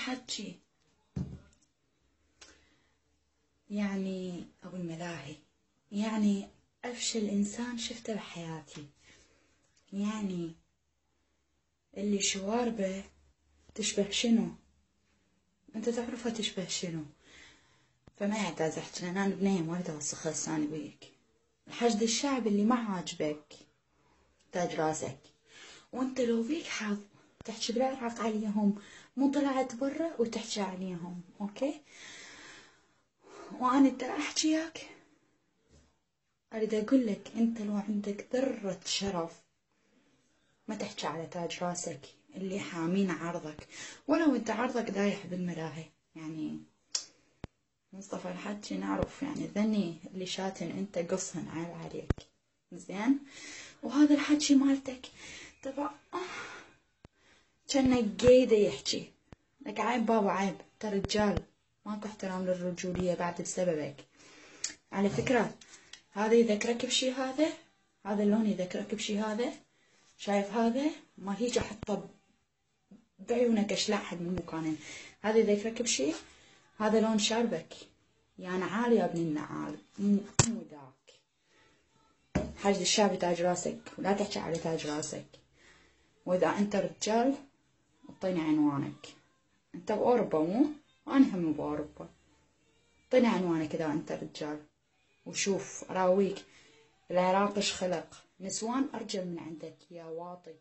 الحكي يعني أبو الملاهي، يعني أفشل إنسان شفته بحياتي. يعني اللي شواربه تشبه شنو؟ أنت تعرفها تشبه شنو؟ فما يحتاج أحكي لأن أنا بنيم وايد أوسخ لساني بيك. الحشد الشعبي اللي ما عاجبك تاج راسك، وأنت لو بيك حظ تحكي بالعراق عليهم، مو طلعت برا وتحكي عليهم، أوكي؟ وأنا ترى أحكيك أريد أقول لك أنت لو عندك ذرة شرف ما تحكي على تاج راسك اللي حامين عرضك، ولو أنت عرضك دايح بالملاهي. يعني مصطفى الحكي نعرف يعني ذني اللي شاتن أنت قصهن عيب عليك، زين؟ وهذا الحكي مالتك تبع كأنك قيدة يحكي لك عيب بابا عيب، انت رجال ماكو احترام للرجولية بعد بسببك. على فكرة هذا يذكرك بشي، هذا اللون يذكرك بشي، هذا شايف هذا ما هيجي احطه بعيونك اشلع حد من مكانين، هذا يذكرك بشي، هذا لون شاربك يعني عالي يا ابن النعال، مو ذاك. حشد الشعبي تاج راسك ولا تحكي على تاج راسك، واذا انت رجال اعطيني عنوانك. انت باوروبا مو؟ انا هم باوروبا. اعطيني عنوانك اذا انت رجال، وشوف اراويك العراق ايش خلق، نسوان ارجل من عندك يا واطي.